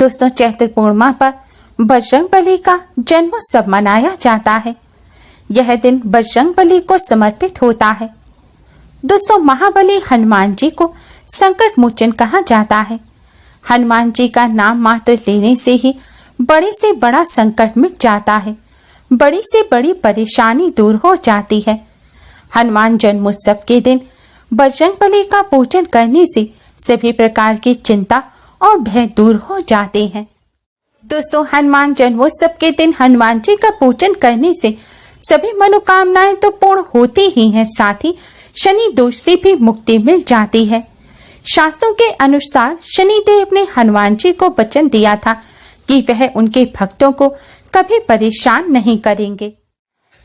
दोस्तों, चैत्र पूर्णिमा पर बजरंगबली का जन्मोत्सव मनाया जाता है। यह दिन बजरंगबली को समर्पित होता है। दोस्तों, महाबली हनुमान जी को संकट मोचन कहा जाता है। हनुमान जी का नाम मात्र लेने से ही बड़े से बड़ा संकट मिट जाता है, बड़ी से बड़ी परेशानी दूर हो जाती है। हनुमान जन्मोत्सव के दिन बजरंगबली का पूजन करने से सभी प्रकार की चिंता और भय दूर हो जाते हैं। दोस्तों, हनुमान जन्मोत्सव के दिन हनुमान जी का पूजन करने से सभी मनोकामनाएं तो पूर्ण होती ही हैं, साथ ही शनि दोष से भी मुक्ति मिल जाती है। शास्त्रों के अनुसार शनिदेव ने हनुमान जी को वचन दिया था कि वह उनके भक्तों को कभी परेशान नहीं करेंगे।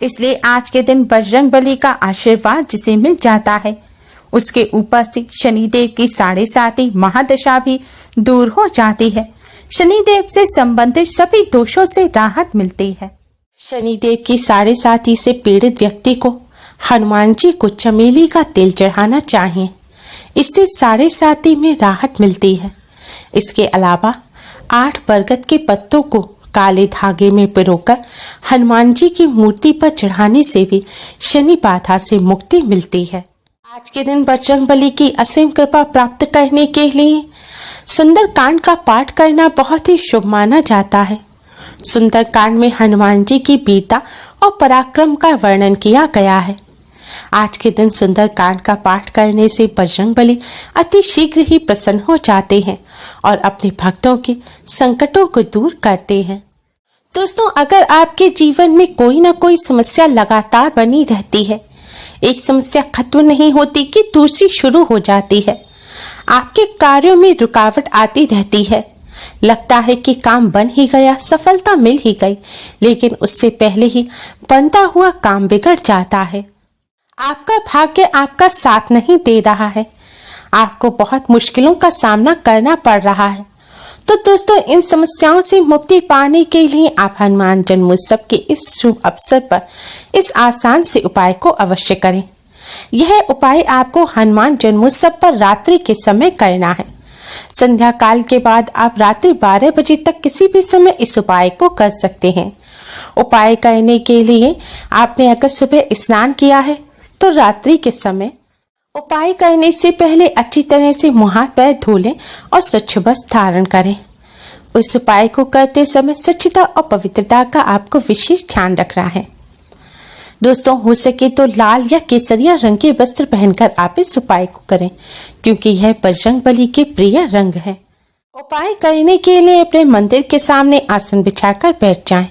इसलिए आज के दिन बजरंगबली का आशीर्वाद जिसे मिल जाता है, उसके ऊपर से शनिदेव की 7.5 महादशा भी दूर हो जाती है। शनिदेव से संबंधित सभी दोषों से राहत मिलती है। शनिदेव की 7.5 से पीड़ित व्यक्ति को हनुमान जी को चमेली का तेल चढ़ाना चाहिए। इससे 7.5 में राहत मिलती है। इसके अलावा 8 बरगद के पत्तों को काले धागे में पिरोकर हनुमान जी की मूर्ति पर चढ़ाने से भी शनि बाधा से मुक्ति मिलती है। आज के दिन बजरंगबली की असीम कृपा प्राप्त करने के लिए सुंदरकांड का पाठ करना बहुत ही शुभ माना जाता है। सुंदरकांड में हनुमान जी की वीरता और पराक्रम का वर्णन किया गया है। आज के दिन सुंदरकांड का पाठ करने से बजरंगबली अति शीघ्र ही प्रसन्न हो जाते हैं और अपने भक्तों के संकटों को दूर करते हैं। दोस्तों, अगर आपके जीवन में कोई ना कोई समस्या लगातार बनी रहती है, एक समस्या खत्म नहीं होती कि दूसरी शुरू हो जाती है, आपके कार्यों में रुकावट आती रहती है, लगता है कि काम बन ही गया, सफलता मिल ही गई, लेकिन उससे पहले ही बनता हुआ काम बिगड़ जाता है, आपका भाग्य आपका साथ नहीं दे रहा है, आपको बहुत मुश्किलों का सामना करना पड़ रहा है, तो दोस्तों, इन समस्याओं से मुक्ति पाने के लिए आप हनुमान जन्मोत्सव के इस शुभ अवसर पर इस आसान से उपाय को अवश्य करें। यह उपाय आपको हनुमान जन्मोत्सव पर रात्रि के समय करना है। संध्या काल के बाद आप रात्रि 12 बजे तक किसी भी समय इस उपाय को कर सकते हैं। उपाय करने के लिए आपने अगर सुबह स्नान किया है तो रात्रि के समय उपाय करने से पहले अच्छी तरह से मुंह हाथ पैर धो लें और स्वच्छ वस्त्र धारण करें। इस उपाय को करते समय स्वच्छता और पवित्रता का आपको विशेष ध्यान रखना है। दोस्तों, हो सके तो लाल या केसरिया रंग के वस्त्र पहनकर आप इस उपाय को करें, क्योंकि यह बजरंगबली के प्रिय रंग है। उपाय करने के लिए अपने मंदिर के सामने आसन बिछाकर बैठ जाएं।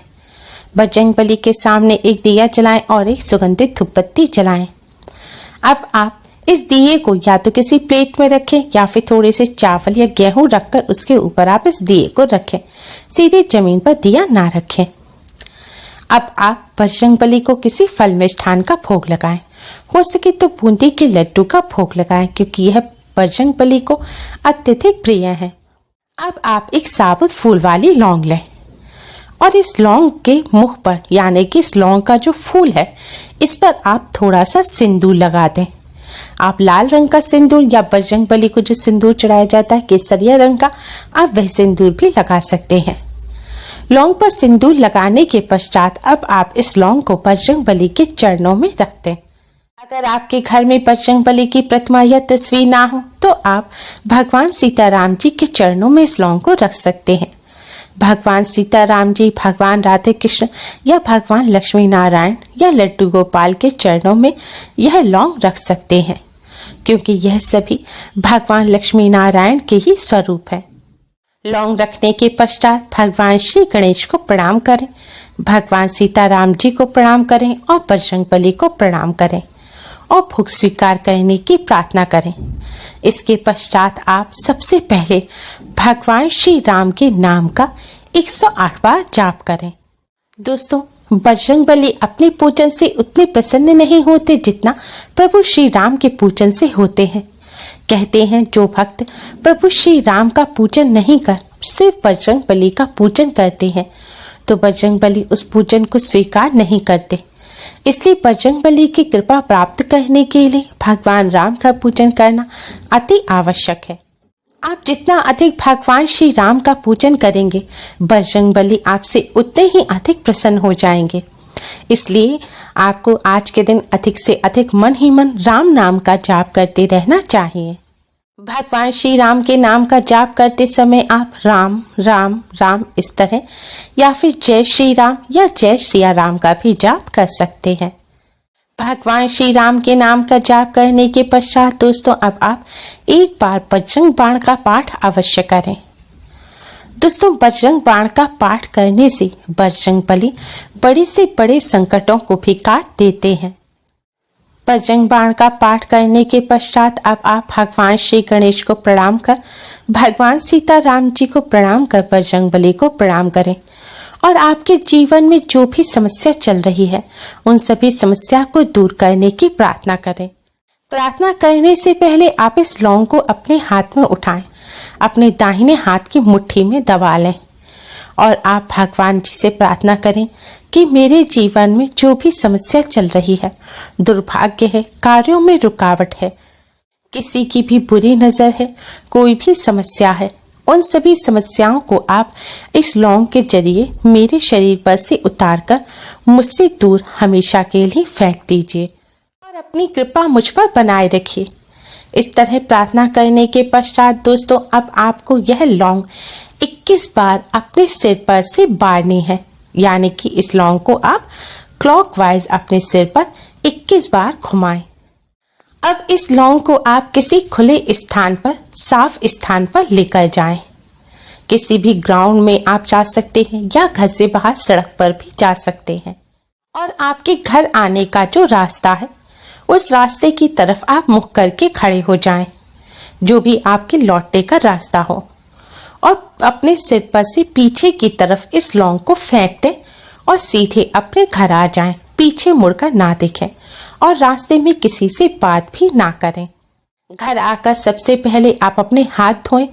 बजरंगबली के सामने एक दिया जलाएं और एक सुगंधित धूपबत्ती जलाएं। अब आप इस दिए को या तो किसी प्लेट में रखें या फिर थोड़े से चावल या गेहूं रखकर उसके ऊपर आप इस दिए को रखें। सीधे जमीन पर दिया ना रखें। अब आप बजरंगबली को किसी फल मिष्ठान का भोग लगाएं। हो सके तो बूंदी के लड्डू का भोग लगाएं, क्योंकि यह बजरंगबली को अत्यधिक प्रिय है। अब आप एक साबुत फूल वाली लौंग लें और इस लौंग के मुख पर, यानी कि इस लौंग का जो फूल है, इस पर आप थोड़ा सा सिंदूर लगा दें। आप लाल रंग का सिंदूर या बजरंगबली को जो सिंदूर चढ़ाया जाता है केसरिया रंग का, आप वह सिंदूर भी लगा सकते हैं। लौंग पर सिंदूर लगाने के पश्चात अब आप इस लौंग को बजरंगबली के चरणों में रख दें। अगर आपके घर में बजरंगबली की प्रतिमा या तस्वीर ना हो तो आप भगवान सीताराम जी के चरणों में इस लौंग को रख सकते हैं। भगवान सीताराम जी, भगवान राधे कृष्ण या भगवान लक्ष्मी नारायण या लड्डू गोपाल के चरणों में यह लौंग रख सकते हैं, क्योंकि यह सभी भगवान लक्ष्मी नारायण के ही स्वरूप है। लौंग रखने के पश्चात भगवान श्री गणेश को प्रणाम करें, भगवान सीताराम जी को प्रणाम करें और बजरंगबली को प्रणाम करें और भोग स्वीकार करने की प्रार्थना करें। इसके पश्चात आप सबसे पहले भगवान श्री राम के नाम का 108 बार जाप करें। दोस्तों, बजरंगबली अपने पूजन से उतने प्रसन्न नहीं होते जितना प्रभु श्री राम के पूजन से होते हैं। कहते हैं, जो भक्त प्रभु श्री राम का पूजन नहीं कर सिर्फ बजरंगबली का पूजन करते हैं तो बजरंगबली उस पूजन को स्वीकार नहीं करते। इसलिए बजरंगबली की कृपा प्राप्त करने के लिए भगवान राम का पूजन करना अति आवश्यक है। आप जितना अधिक भगवान श्री राम का पूजन करेंगे, बजरंगबली आपसे उतने ही अधिक प्रसन्न हो जाएंगे। इसलिए आपको आज के दिन अधिक से अधिक मन ही मन राम नाम का जाप करते रहना चाहिए। भगवान श्री राम के नाम का जाप करते समय आप राम राम राम इस तरह या फिर जय श्री राम या जय सिया राम का भी जाप कर सकते हैं। भगवान श्री राम के नाम का जाप करने के पश्चात दोस्तों अब आप एक बार बजरंग बाण का पाठ अवश्य करें। दोस्तों बजरंग बाण का पाठ करने से बजरंगबली बड़े से बड़े संकटों को भी काट देते हैं। बजरंग बाण का पाठ करने के पश्चात अब आप भगवान श्री गणेश को प्रणाम कर, भगवान सीता राम जी को प्रणाम कर बजरंगबली को प्रणाम करें और आपके जीवन में जो भी समस्या चल रही है उन सभी समस्या को दूर करने की प्रार्थना करें। प्रार्थना करने से पहले आप इस लौंग को अपने हाथ में उठाएं, अपने दाहिने हाथ की मुट्ठी में दबा लें और आप भगवान जी से प्रार्थना करें कि मेरे जीवन में जो भी समस्या चल रही है, दुर्भाग्य है, कार्यों में रुकावट है, किसी की भी बुरी नजर है, कोई भी समस्या है, उन सभी समस्याओं को आप इस लौंग के जरिए मेरे शरीर पर से उतारकर मुझसे दूर हमेशा के लिए फेंक दीजिए और अपनी कृपा मुझ पर बनाए रखिए। इस तरह प्रार्थना करने के पश्चात दोस्तों अब आपको यह लौंग 21 बार अपने सिर पर से बारनी है, यानी कि इस लौंग को आप क्लॉकवाइज अपने सिर पर 21 बार घुमाएं। अब इस लौंग को आप किसी खुले स्थान पर, साफ स्थान पर लेकर जाएं। किसी भी ग्राउंड में आप जा सकते हैं या घर से बाहर सड़क पर भी जा सकते हैं और आपके घर आने का जो रास्ता है उस रास्ते की तरफ आप मुख करके खड़े हो जाएं, जो भी आपके लौटने का रास्ता हो, और अपने सिर पर से पीछे की तरफ इस लौंग को फेंक दें और सीधे अपने घर आ जाएं, पीछे मुड़कर ना देखें और रास्ते में किसी से बात भी ना करें। घर आकर सबसे पहले आप अपने हाथ धोएं।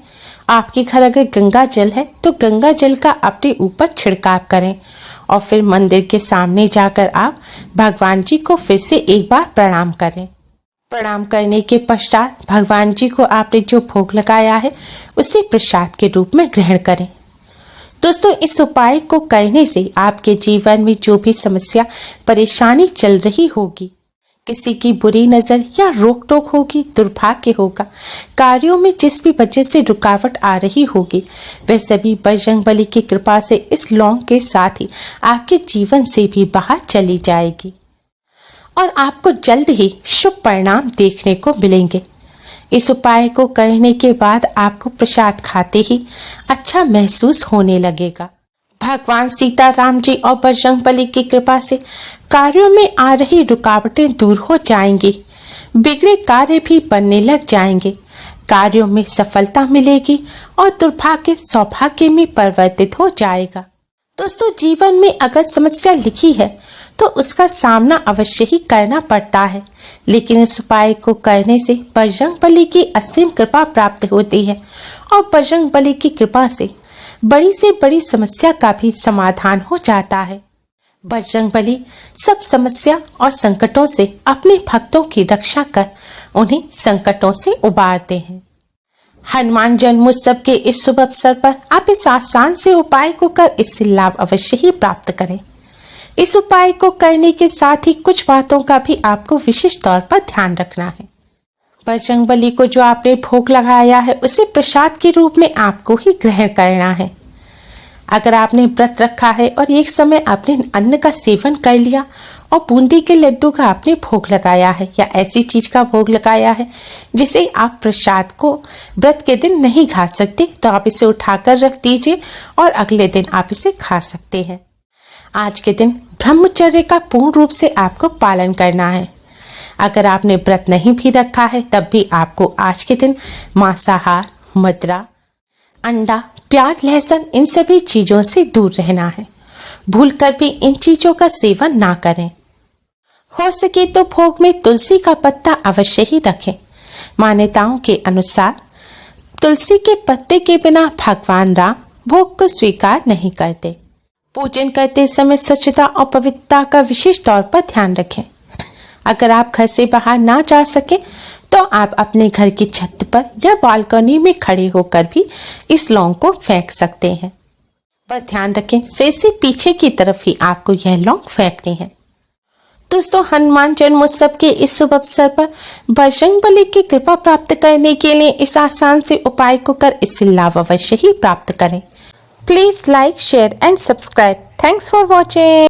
आपके घर अगर गंगा जल है तो गंगा जल का अपने ऊपर छिड़काव करें और फिर मंदिर के सामने जाकर आप भगवान जी को फिर से एक बार प्रणाम करें। प्रणाम करने के पश्चात भगवान जी को आपने जो भोग लगाया है उसे प्रसाद के रूप में ग्रहण करें। दोस्तों इस उपाय को करने से आपके जीवन में जो भी समस्या परेशानी चल रही होगी, किसी की बुरी नजर या रोक टोक होगी, दुर्भाग्य होगा, कार्यों में जिस भी वजह से रुकावट आ रही होगी, वह सभी बजरंगबली की कृपा से इस लौंग के साथ ही आपके जीवन से भी बाहर चली जाएगी और आपको जल्द ही शुभ परिणाम देखने को मिलेंगे। इस उपाय को करने के बाद आपको प्रसाद खाते ही अच्छा महसूस होने लगेगा। भगवान सीता राम जी और बजरंगबली की कृपा से कार्यों में आ रही रुकावटें दूर हो जाएंगी, बिगड़े कार्य भी बनने लग जाएंगे, कार्यों में सफलता मिलेगी और दुर्भाग्य सौभाग्य में परिवर्तित हो जाएगा। दोस्तों जीवन में अगर समस्या लिखी है तो उसका सामना अवश्य ही करना पड़ता है, लेकिन इस उपाय को करने से बजरंगबली की असीम कृपा प्राप्त होती है और बजरंगबली की कृपा से बड़ी से बड़ी समस्या का भी समाधान हो जाता है। बजरंगबली सब समस्या और संकटों से अपने भक्तों की रक्षा कर उन्हें संकटों से उबारते हैं। हनुमान जन्मोत्सव के इस शुभ अवसर पर आप इस आसान से उपाय को कर इससे लाभ अवश्य ही प्राप्त करें। इस उपाय को करने के साथ ही कुछ बातों का भी आपको विशेष तौर पर ध्यान रखना है। बजरंगबली को जो आपने भोग लगाया है उसे प्रसाद के रूप में आपको ही ग्रहण करना है। अगर आपने व्रत रखा है और एक समय आपने अन्न का सेवन कर लिया और बूंदी के लड्डू का आपने भोग लगाया है या ऐसी चीज का भोग लगाया है जिसे आप प्रसाद को व्रत के दिन नहीं खा सकते, तो आप इसे उठाकर रख दीजिए और अगले दिन आप इसे खा सकते हैं। आज के दिन ब्रह्मचर्य का पूर्ण रूप से आपको पालन करना है। अगर आपने व्रत नहीं भी रखा है तब भी आपको आज के दिन मांसाहार, मदिरा, अंडा, प्याज, लहसुन इन सभी चीजों से दूर रहना है। भूलकर भी इन चीजों का सेवन ना करें। हो सके तो भोग में तुलसी का पत्ता अवश्य ही रखें। मान्यताओं के अनुसार तुलसी के पत्ते के बिना भगवान राम भोग को स्वीकार नहीं करते। पूजन करते समय स्वच्छता और पवित्रता का विशेष तौर पर ध्यान रखें। अगर आप घर से बाहर ना जा सके तो तो आप अपने घर की छत पर या बालकनी में खड़े होकर भी इस लौंग को फेंक सकते हैं। बस ध्यान रखें, सिर से पीछे की तरफ ही आपको यह लौंग फेंकनी है। दोस्तों, हनुमान जन्मोत्सव के इस शुभ अवसर पर बजरंगबली की कृपा प्राप्त करने के लिए इस आसान से उपाय को कर इससे लाभ अवश्य ही प्राप्त करें। Please like, share and subscribe. Thanks for watching.